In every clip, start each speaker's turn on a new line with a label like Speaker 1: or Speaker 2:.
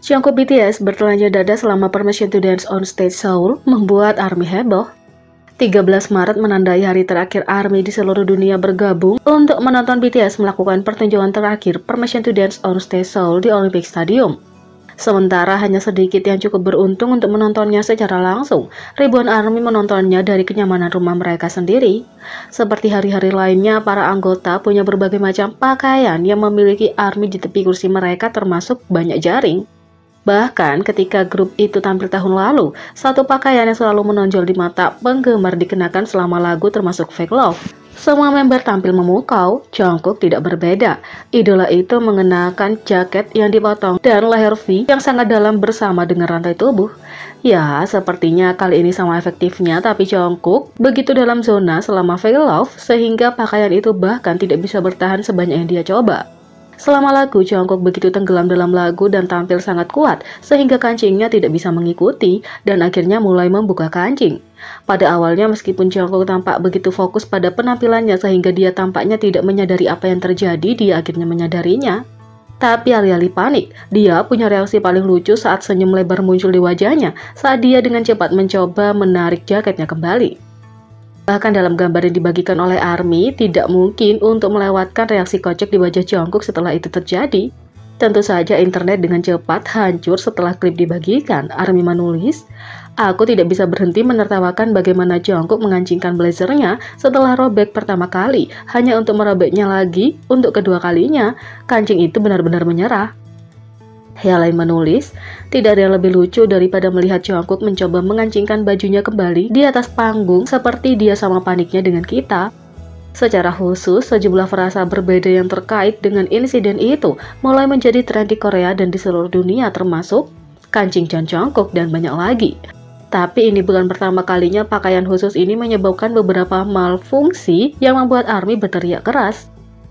Speaker 1: Jungkook BTS bertelanjang dada selama Permission to Dance on Stage Seoul membuat ARMY heboh. 13 Maret menandai hari terakhir ARMY di seluruh dunia bergabung untuk menonton BTS melakukan pertunjukan terakhir Permission to Dance on Stage Seoul di Olympic Stadium. Sementara hanya sedikit yang cukup beruntung untuk menontonnya secara langsung, ribuan ARMY menontonnya dari kenyamanan rumah mereka sendiri. Seperti hari-hari lainnya, para anggota punya berbagai macam pakaian yang memiliki ARMY di tepi kursi mereka termasuk banyak jaring. Bahkan ketika grup itu tampil tahun lalu, satu pakaian yang selalu menonjol di mata penggemar dikenakan selama lagu termasuk Fake Love. Semua member tampil memukau, Jungkook tidak berbeda. Idola itu mengenakan jaket yang dipotong dan leher V yang sangat dalam bersama dengan rantai tubuh. Ya, sepertinya kali ini sama efektifnya, tapi Jungkook begitu dalam zona selama Fake Love sehingga pakaian itu bahkan tidak bisa bertahan sebanyak yang dia coba. Selama lagu, Jungkook begitu tenggelam dalam lagu dan tampil sangat kuat sehingga kancingnya tidak bisa mengikuti dan akhirnya mulai membuka kancing. Pada awalnya meskipun Jungkook tampak begitu fokus pada penampilannya sehingga dia tampaknya tidak menyadari apa yang terjadi, dia akhirnya menyadarinya. Tapi alih-alih panik, dia punya reaksi paling lucu saat senyum lebar muncul di wajahnya saat dia dengan cepat mencoba menarik jaketnya kembali. Bahkan dalam gambar yang dibagikan oleh ARMY, tidak mungkin untuk melewatkan reaksi kocak di wajah Jungkook setelah itu terjadi. Tentu saja internet dengan cepat hancur setelah klip dibagikan. ARMY menulis, "Aku tidak bisa berhenti menertawakan bagaimana Jungkook mengancingkan blazernya setelah robek pertama kali, hanya untuk merobeknya lagi untuk kedua kalinya. Kancing itu benar-benar menyerah." Yang lain menulis, tidak ada yang lebih lucu daripada melihat Jungkook mencoba mengancingkan bajunya kembali di atas panggung seperti dia sama paniknya dengan kita. Secara khusus, sejumlah frasa berbeda yang terkait dengan insiden itu mulai menjadi tren di Korea dan di seluruh dunia termasuk kancing Jungkook dan banyak lagi. Tapi ini bukan pertama kalinya pakaian khusus ini menyebabkan beberapa malfungsi yang membuat ARMY berteriak keras.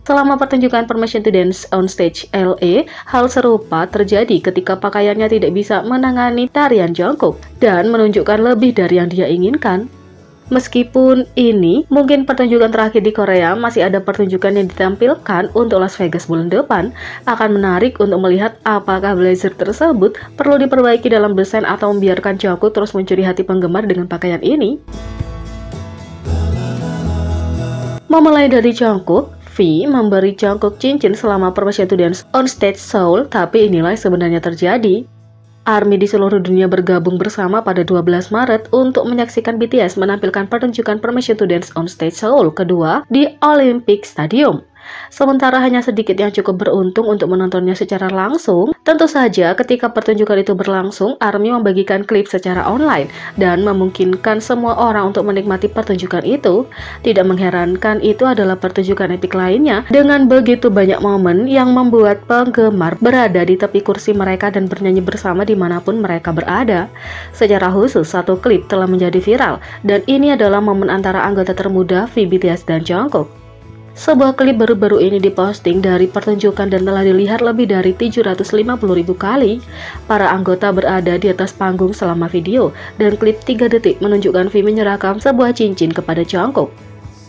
Speaker 1: Selama pertunjukan Permission to Dance on Stage LA, hal serupa terjadi ketika pakaiannya tidak bisa menangani tarian Jungkook dan menunjukkan lebih dari yang dia inginkan. Meskipun ini mungkin pertunjukan terakhir di Korea, masih ada pertunjukan yang ditampilkan untuk Las Vegas bulan depan. Akan menarik untuk melihat apakah blazer tersebut perlu diperbaiki dalam desain atau membiarkan Jungkook terus mencuri hati penggemar dengan pakaian ini. Memulai dari Jungkook, V memberi Jungkook cincin selama Permission to Dance on Stage Seoul, tapi inilah sebenarnya terjadi. ARMY di seluruh dunia bergabung bersama pada 12 Maret untuk menyaksikan BTS menampilkan pertunjukan Permission to Dance on Stage Seoul kedua di Olympic Stadium. Sementara hanya sedikit yang cukup beruntung untuk menontonnya secara langsung. Tentu saja ketika pertunjukan itu berlangsung, ARMY membagikan klip secara online dan memungkinkan semua orang untuk menikmati pertunjukan itu. Tidak mengherankan, itu adalah pertunjukan epik lainnya dengan begitu banyak momen yang membuat penggemar berada di tepi kursi mereka dan bernyanyi bersama dimanapun mereka berada. Secara khusus, satu klip telah menjadi viral dan ini adalah momen antara anggota termuda V, BTS dan Jungkook. Sebuah klip baru-baru ini diposting dari pertunjukan dan telah dilihat lebih dari 750.000 kali. Para anggota berada di atas panggung selama video, dan klip 3 detik menunjukkan V menyerahkan sebuah cincin kepada Jungkook.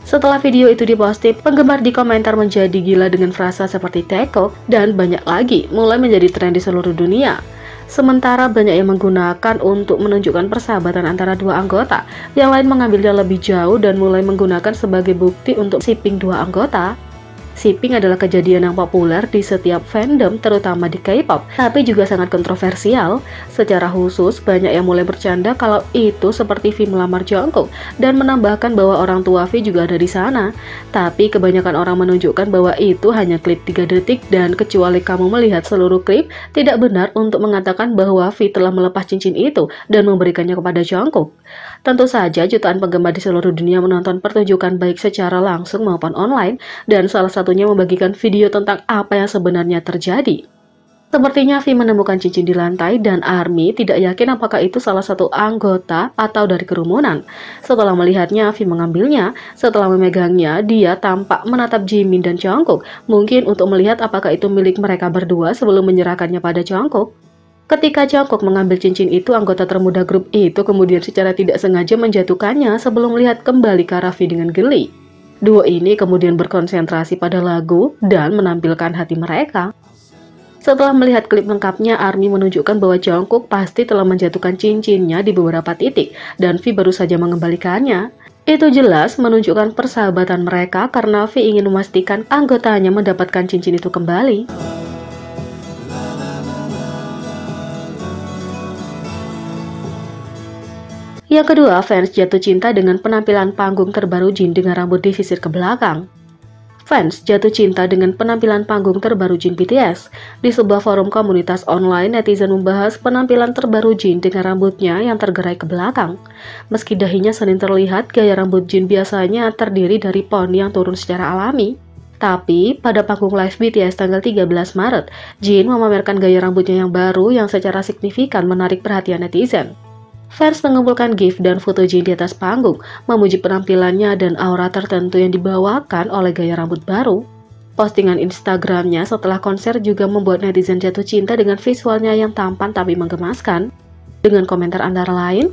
Speaker 1: Setelah video itu diposting, penggemar di komentar menjadi gila dengan frasa seperti Taeko dan banyak lagi, mulai menjadi tren di seluruh dunia. Sementara banyak yang menggunakan untuk menunjukkan persahabatan antara dua anggota, yang lain mengambilnya lebih jauh dan mulai menggunakan sebagai bukti untuk shipping dua anggota. Shipping adalah kejadian yang populer di setiap fandom, terutama di K-pop, tapi juga sangat kontroversial. Secara khusus, banyak yang mulai bercanda kalau itu seperti V melamar Jungkook dan menambahkan bahwa orang tua V juga ada di sana. Tapi kebanyakan orang menunjukkan bahwa itu hanya klip 3 detik dan kecuali kamu melihat seluruh klip, tidak benar untuk mengatakan bahwa V telah melepas cincin itu dan memberikannya kepada Jungkook. Tentu saja jutaan penggemar di seluruh dunia menonton pertunjukan baik secara langsung maupun online, dan salah satunya membagikan video tentang apa yang sebenarnya terjadi. Sepertinya V menemukan cincin di lantai dan ARMY tidak yakin apakah itu salah satu anggota atau dari kerumunan. Setelah melihatnya, V mengambilnya. Setelah memegangnya, dia tampak menatap Jimin dan Jungkook, mungkin untuk melihat apakah itu milik mereka berdua sebelum menyerahkannya pada Jungkook. Ketika Jungkook mengambil cincin itu, anggota termuda grup itu kemudian secara tidak sengaja menjatuhkannya sebelum melihat kembali ke arah V dengan geli. Duo ini kemudian berkonsentrasi pada lagu dan menampilkan hati mereka. Setelah melihat klip lengkapnya, ARMY menunjukkan bahwa Jungkook pasti telah menjatuhkan cincinnya di beberapa titik, dan V baru saja mengembalikannya. Itu jelas menunjukkan persahabatan mereka karena V ingin memastikan anggotanya mendapatkan cincin itu kembali. Yang kedua, fans jatuh cinta dengan penampilan panggung terbaru Jin dengan rambut disisir ke belakang. Fans jatuh cinta dengan penampilan panggung terbaru Jin BTS. Di sebuah forum komunitas online, netizen membahas penampilan terbaru Jin dengan rambutnya yang tergerai ke belakang. Meski dahinya sering terlihat, gaya rambut Jin biasanya terdiri dari poni yang turun secara alami. Tapi, pada panggung live BTS tanggal 13 Maret, Jin memamerkan gaya rambutnya yang baru yang secara signifikan menarik perhatian netizen. Fans mengumpulkan GIF dan foto Jin di atas panggung, memuji penampilannya dan aura tertentu yang dibawakan oleh gaya rambut baru. Postingan Instagramnya setelah konser juga membuat netizen jatuh cinta dengan visualnya yang tampan tapi menggemaskan. Dengan komentar antara lain,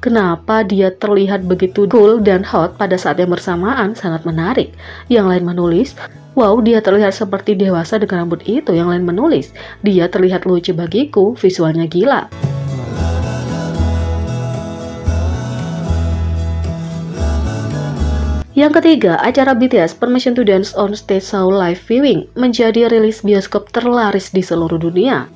Speaker 1: kenapa dia terlihat begitu cool dan hot pada saat yang bersamaan, sangat menarik. Yang lain menulis, wow, dia terlihat seperti dewasa dengan rambut itu. Yang lain menulis, dia terlihat lucu bagiku, visualnya gila. Yang ketiga, acara BTS Permission to Dance on Stage Seoul live viewing menjadi rilis bioskop terlaris di seluruh dunia.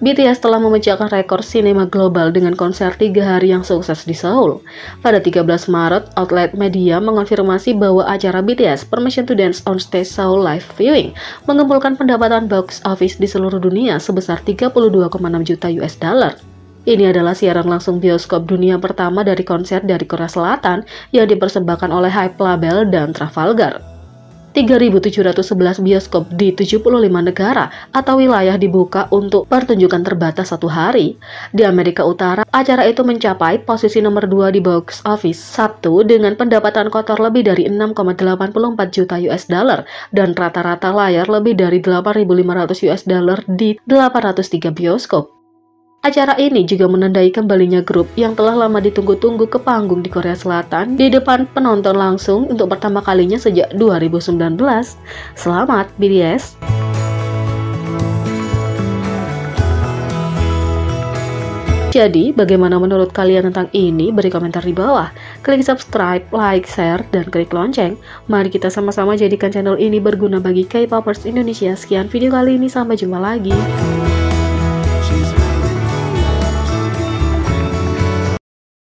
Speaker 1: BTS telah memecahkan rekor sinema global dengan konser 3 hari yang sukses di Seoul. Pada 13 Maret, outlet media mengonfirmasi bahwa acara BTS Permission to Dance on Stage Seoul live viewing mengumpulkan pendapatan box office di seluruh dunia sebesar 32,6 juta US dollar. Ini adalah siaran langsung bioskop dunia pertama dari konser dari Korea Selatan yang dipersembahkan oleh Hype Label dan Trafalgar. 3.711 bioskop di 75 negara atau wilayah dibuka untuk pertunjukan terbatas satu hari. Di Amerika Utara, acara itu mencapai posisi nomor 2 di box office Sabtu dengan pendapatan kotor lebih dari 6,84 juta US dollar dan rata-rata layar lebih dari 8.500 US dollar di 803 bioskop. Acara ini juga menandai kembalinya grup yang telah lama ditunggu-tunggu ke panggung di Korea Selatan di depan penonton langsung untuk pertama kalinya sejak 2019. Selamat BTS! Jadi, bagaimana menurut kalian tentang ini? Beri komentar di bawah. Klik subscribe, like, share, dan klik lonceng. Mari kita sama-sama jadikan channel ini berguna bagi K-popers Indonesia. Sekian video kali ini, sampai jumpa lagi.